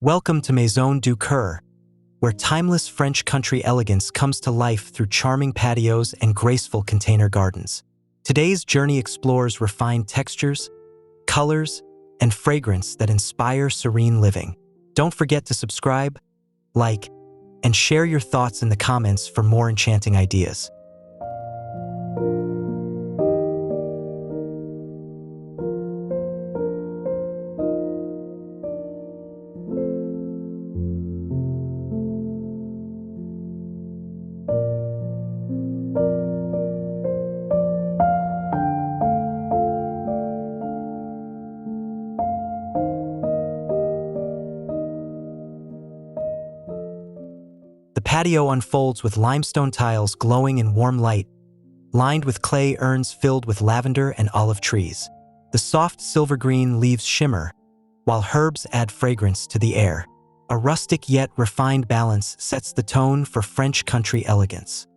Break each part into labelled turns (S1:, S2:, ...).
S1: Welcome to Maison Dukur, where timeless French country elegance comes to life through charming patios and graceful container gardens. Today's journey explores refined textures, colors, and fragrance that inspire serene living. Don't forget to subscribe, like, and share your thoughts in the comments for more enchanting ideas. The patio unfolds with limestone tiles glowing in warm light, lined with clay urns filled with lavender and olive trees. The soft silver green leaves shimmer, while herbs add fragrance to the air. A rustic yet refined balance sets the tone for French country elegance.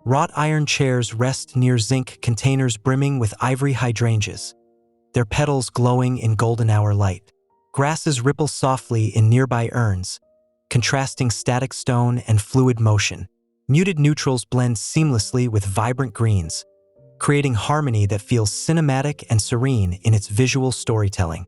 S1: Wrought iron chairs rest near zinc containers brimming with ivory hydrangeas, their petals glowing in golden hour light. Grasses ripple softly in nearby urns, contrasting static stone and fluid motion. Muted neutrals blend seamlessly with vibrant greens, creating harmony that feels cinematic and serene in its visual storytelling.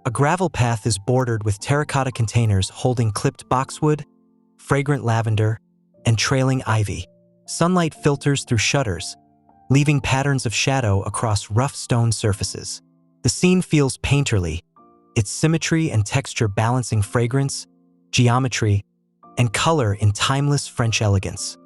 S1: A gravel path is bordered with terracotta containers holding clipped boxwood, fragrant lavender, and trailing ivy. Sunlight filters through shutters, leaving patterns of shadow across rough stone surfaces. The scene feels painterly, its symmetry and texture balancing fragrance, geometry, and color in timeless French elegance.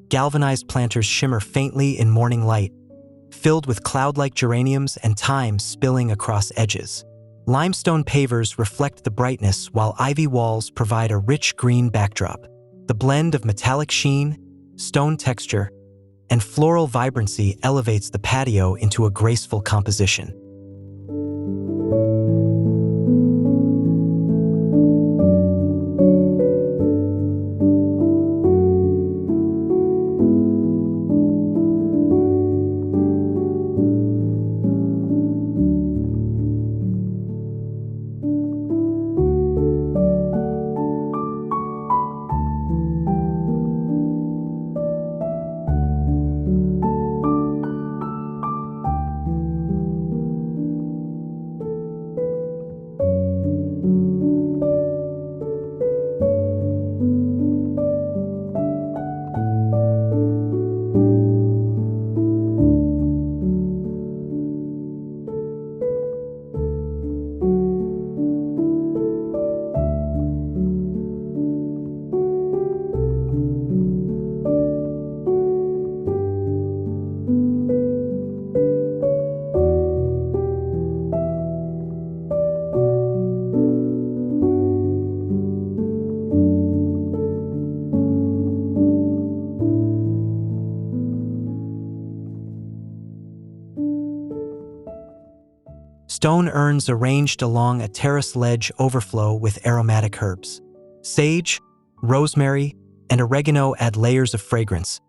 S1: Galvanized planters shimmer faintly in morning light, filled with cloud-like geraniums and thyme spilling across edges. Limestone pavers reflect the brightness while ivy walls provide a rich green backdrop. The blend of metallic sheen, stone texture, and floral vibrancy elevates the patio into a graceful composition. Stone urns arranged along a terrace ledge overflow with aromatic herbs. Sage, rosemary, and oregano add layers of fragrance,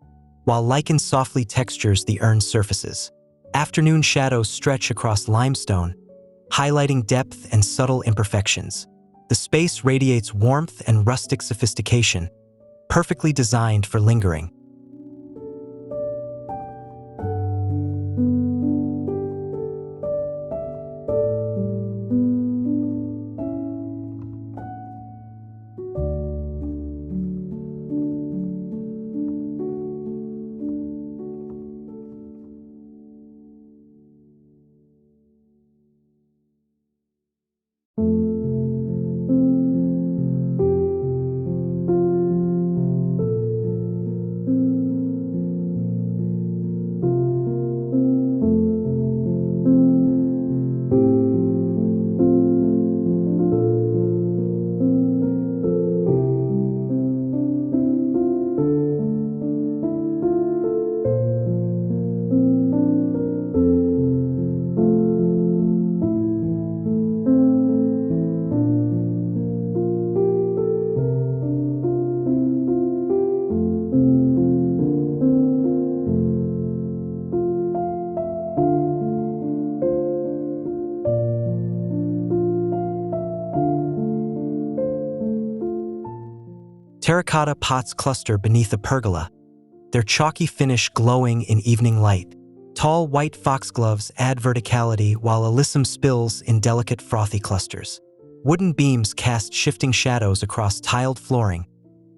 S1: while lichen softly textures the urn's surfaces. Afternoon shadows stretch across limestone, highlighting depth and subtle imperfections. The space radiates warmth and rustic sophistication, perfectly designed for lingering. Terracotta pots cluster beneath a pergola, their chalky finish glowing in evening light. Tall white foxgloves add verticality while alyssum spills in delicate frothy clusters. Wooden beams cast shifting shadows across tiled flooring,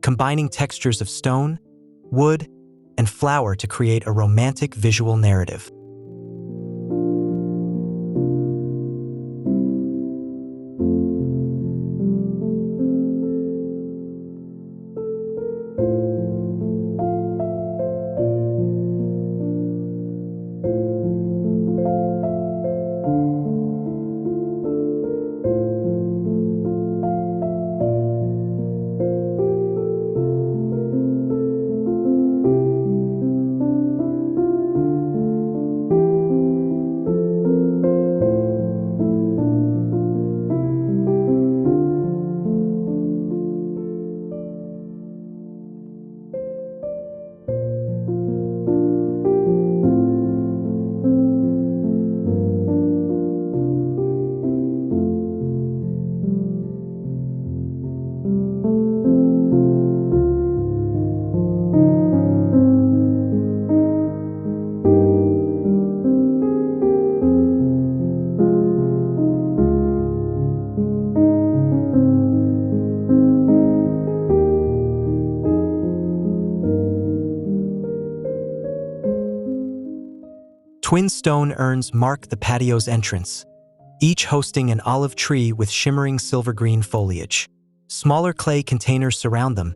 S1: combining textures of stone, wood, and flower to create a romantic visual narrative. Twin stone urns mark the patio's entrance, each hosting an olive tree with shimmering silver-green foliage. Smaller clay containers surround them,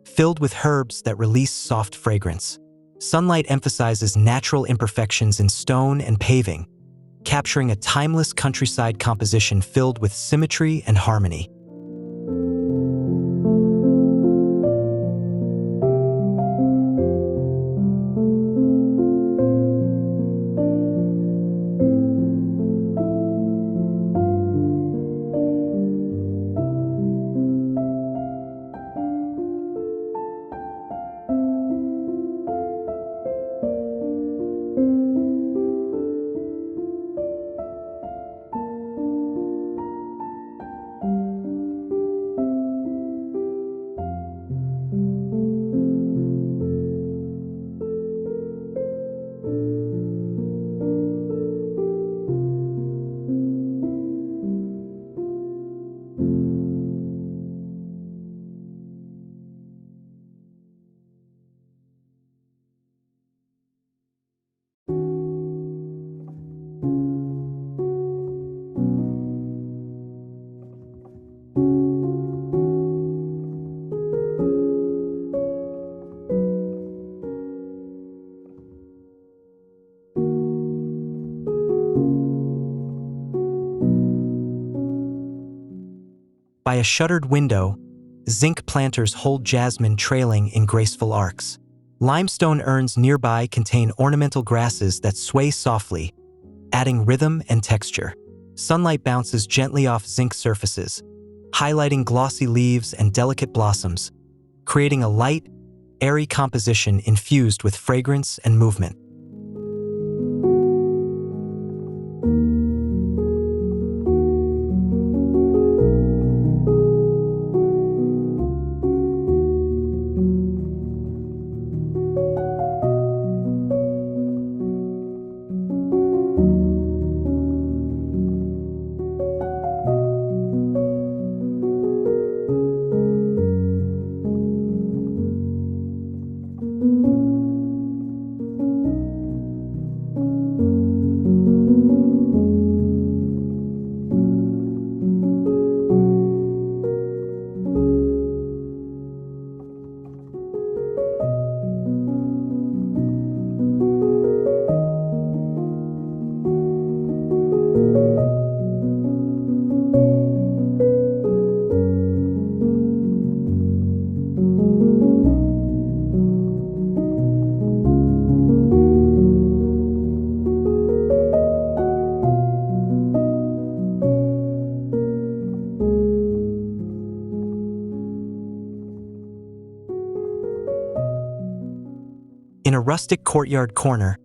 S1: filled with herbs that release soft fragrance. Sunlight emphasizes natural imperfections in stone and paving, capturing a timeless countryside composition filled with symmetry and harmony. By a shuttered window, zinc planters hold jasmine trailing in graceful arcs. Limestone urns nearby contain ornamental grasses that sway softly, adding rhythm and texture. Sunlight bounces gently off zinc surfaces, highlighting glossy leaves and delicate blossoms, creating a light, airy composition infused with fragrance and movement. In a rustic courtyard corner,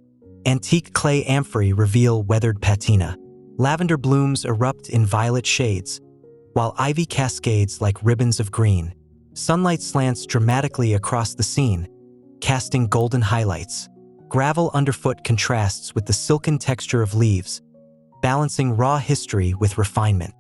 S1: antique clay amphorae reveal weathered patina. Lavender blooms erupt in violet shades, while ivy cascades like ribbons of green. Sunlight slants dramatically across the scene, casting golden highlights. Gravel underfoot contrasts with the silken texture of leaves, balancing raw history with refinement.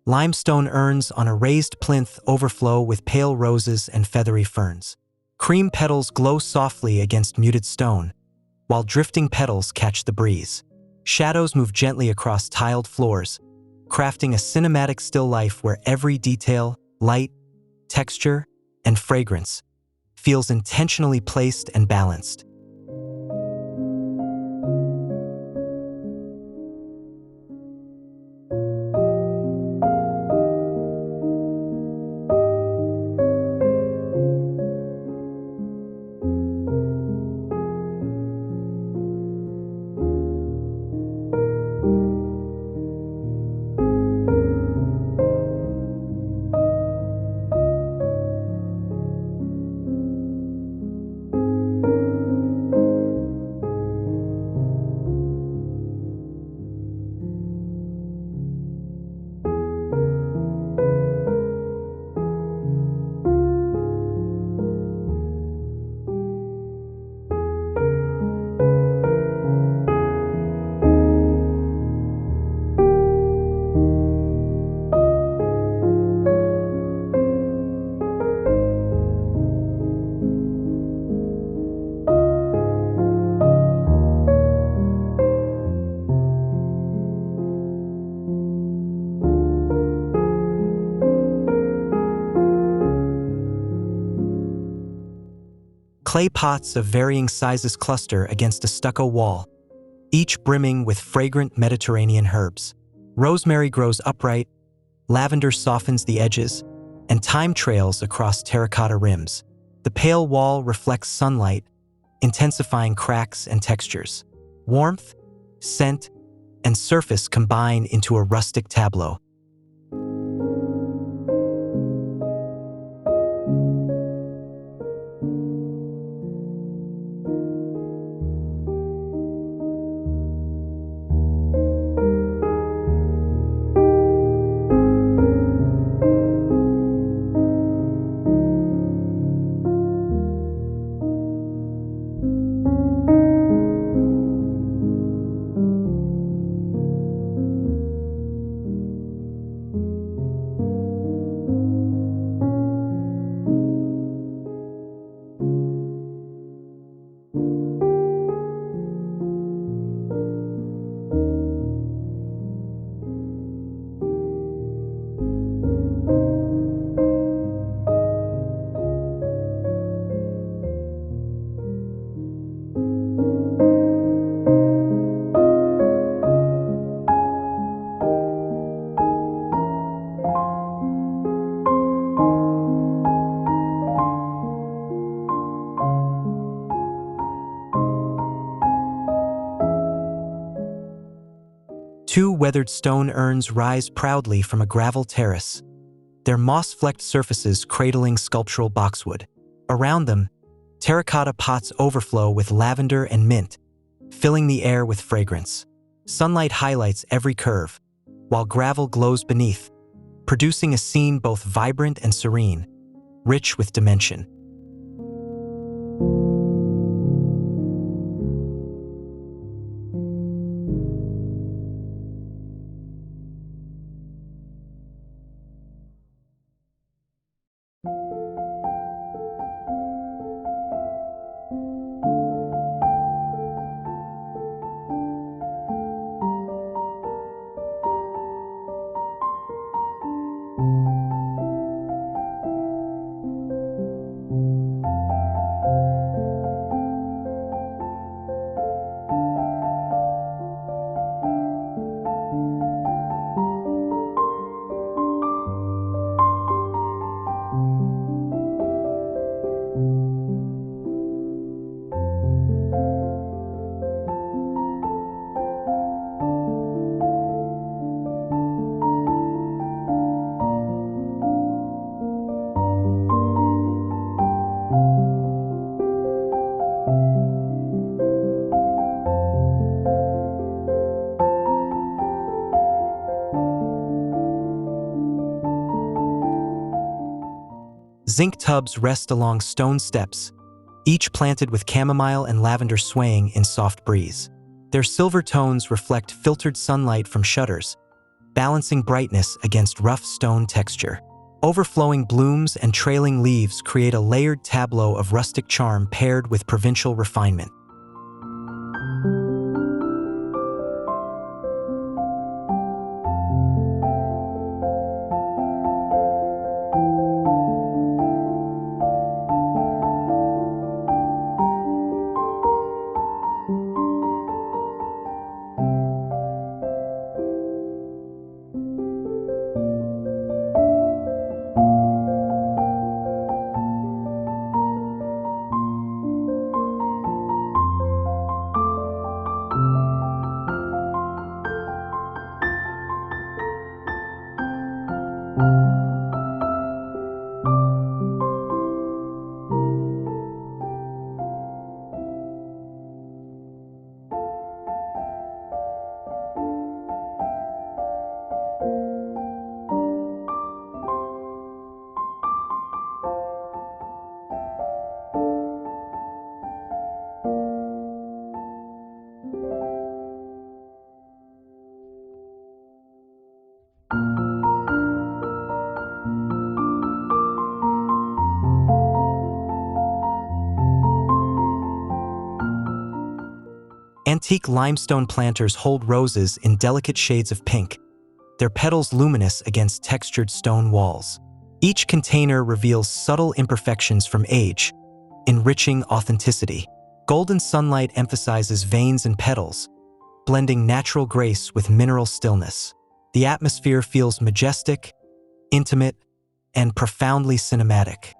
S1: Limestone urns on a raised plinth overflow with pale roses and feathery ferns. Cream petals glow softly against muted stone, while drifting petals catch the breeze. Shadows move gently across tiled floors, crafting a cinematic still life where every detail, light, texture, and fragrance feels intentionally placed and balanced. Clay pots of varying sizes cluster against a stucco wall, each brimming with fragrant Mediterranean herbs. Rosemary grows upright, lavender softens the edges, and thyme trails across terracotta rims. The pale wall reflects sunlight, intensifying cracks and textures. Warmth, scent, and surface combine into a rustic tableau. Two weathered stone urns rise proudly from a gravel terrace, their moss-flecked surfaces cradling sculptural boxwood. Around them, terracotta pots overflow with lavender and mint, filling the air with fragrance. Sunlight highlights every curve, while gravel glows beneath, producing a scene both vibrant and serene, rich with dimension. Zinc tubs rest along stone steps, each planted with chamomile and lavender swaying in soft breeze. Their silver tones reflect filtered sunlight from shutters, balancing brightness against rough stone texture. Overflowing blooms and trailing leaves create a layered tableau of rustic charm paired with provincial refinement. Antique limestone planters hold roses in delicate shades of pink, their petals luminous against textured stone walls. Each container reveals subtle imperfections from age, enriching authenticity. Golden sunlight emphasizes veins and petals, blending natural grace with mineral stillness. The atmosphere feels majestic, intimate, and profoundly cinematic.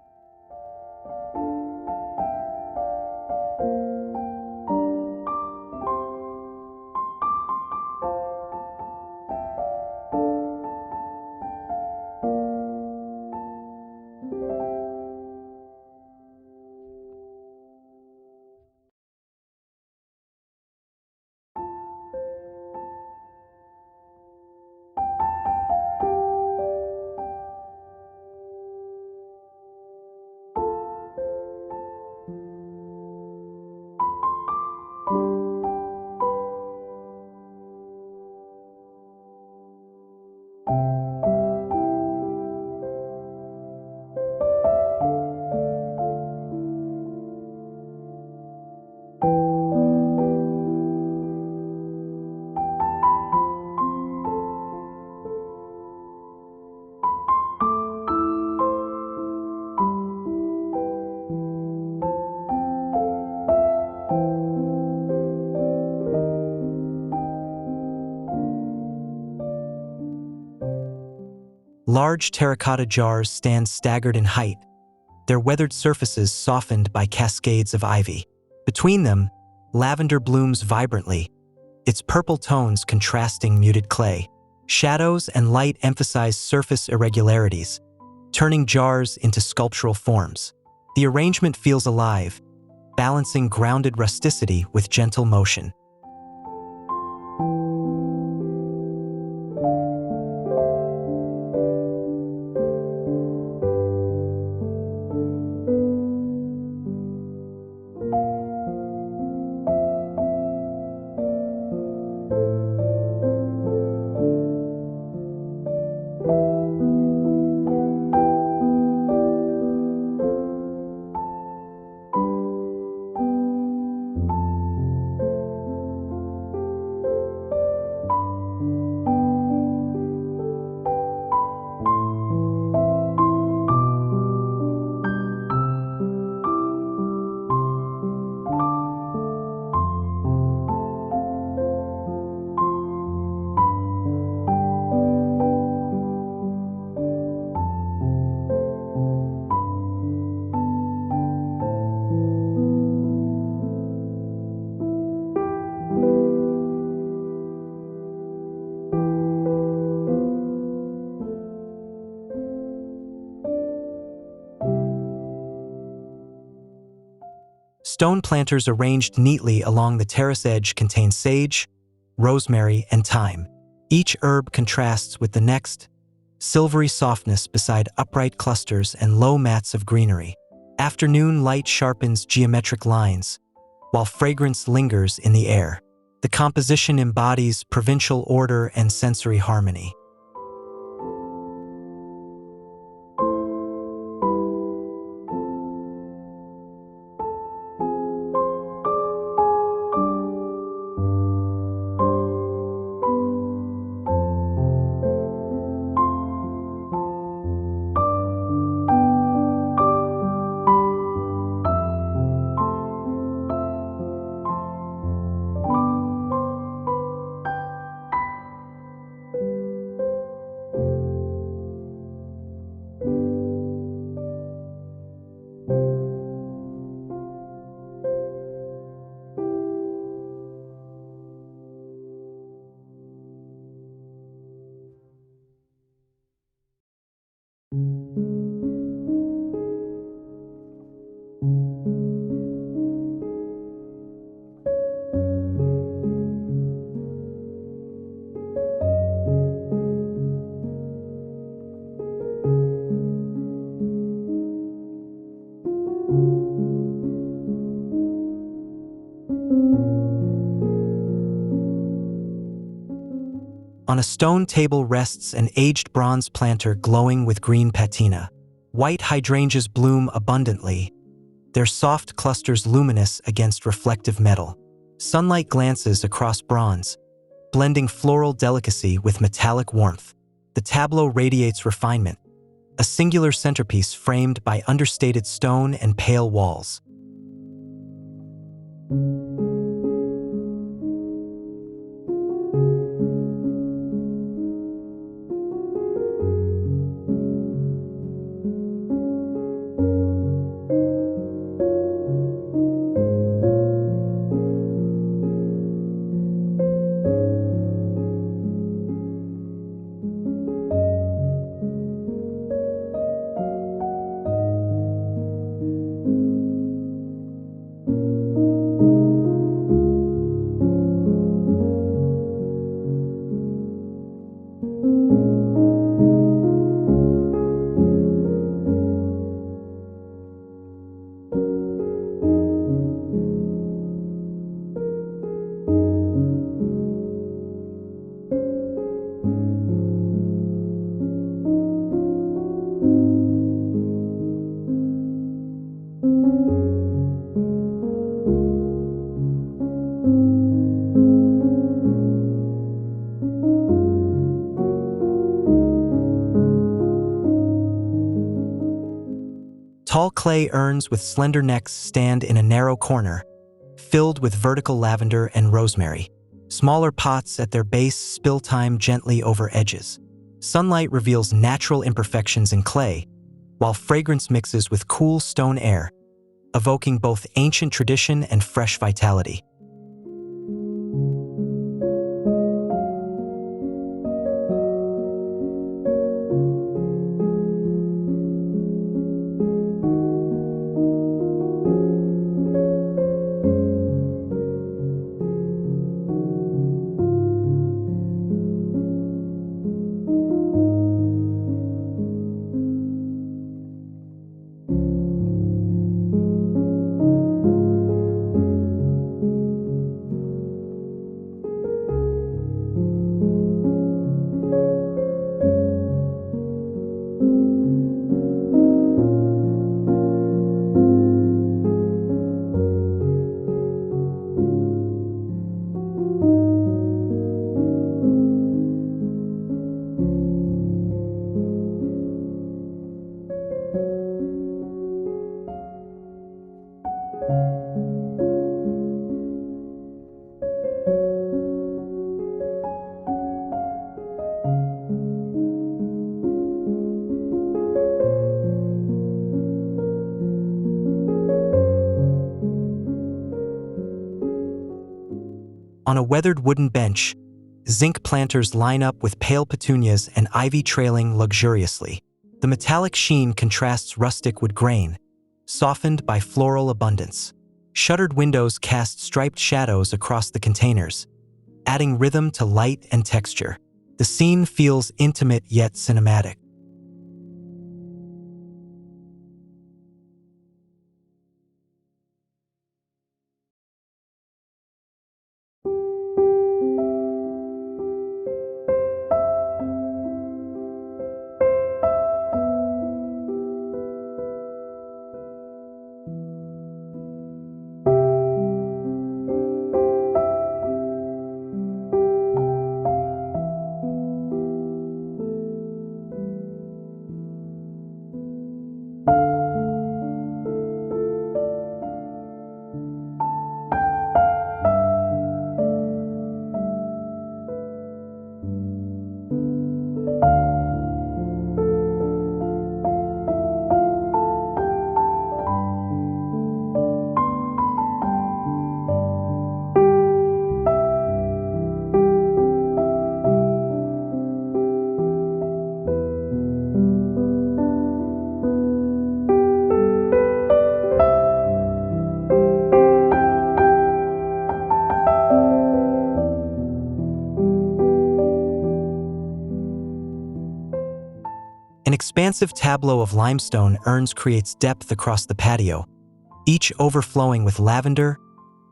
S1: Large terracotta jars stand staggered in height, their weathered surfaces softened by cascades of ivy. Between them, lavender blooms vibrantly, its purple tones contrasting muted clay. Shadows and light emphasize surface irregularities, turning jars into sculptural forms. The arrangement feels alive, balancing grounded rusticity with gentle motion. Stone planters arranged neatly along the terrace edge contain sage, rosemary, and thyme. Each herb contrasts with the next, silvery softness beside upright clusters and low mats of greenery. Afternoon light sharpens geometric lines, while fragrance lingers in the air. The composition embodies provincial order and sensory harmony. On a stone table rests an aged bronze planter glowing with green patina. White hydrangeas bloom abundantly, their soft clusters luminous against reflective metal. Sunlight glances across bronze, blending floral delicacy with metallic warmth. The tableau radiates refinement, a singular centerpiece framed by understated stone and pale walls. clay urns with slender necks stand in a narrow corner, filled with vertical lavender and rosemary. Smaller pots at their base spill time gently over edges. Sunlight reveals natural imperfections in clay, while fragrance mixes with cool stone air, evoking both ancient tradition and fresh vitality. On a weathered wooden bench, zinc planters line up with pale petunias and ivy trailing luxuriously. The metallic sheen contrasts rustic wood grain, softened by floral abundance. Shuttered windows cast striped shadows across the containers, adding rhythm to light and texture. The scene feels intimate yet cinematic. An expansive tableau of limestone urns creates depth across the patio, each overflowing with lavender,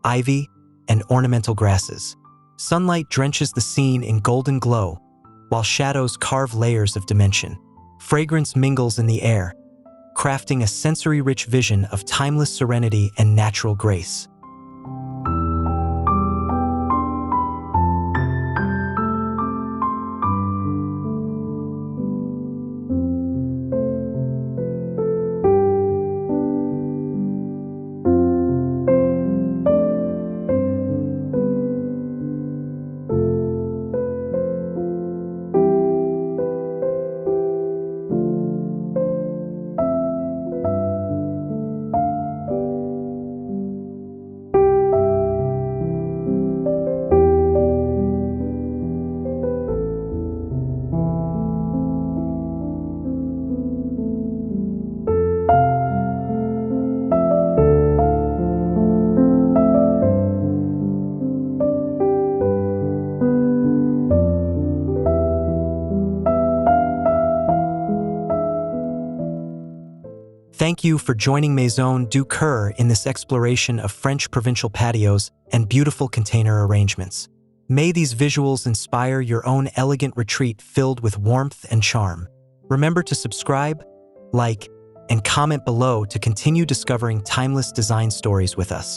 S1: ivy, and ornamental grasses. Sunlight drenches the scene in golden glow, while shadows carve layers of dimension. Fragrance mingles in the air, crafting a sensory-rich vision of timeless serenity and natural grace. Thank you for joining Maison Dukur in this exploration of French provincial patios and beautiful container arrangements. May these visuals inspire your own elegant retreat filled with warmth and charm. Remember to subscribe, like, and comment below to continue discovering timeless design stories with us.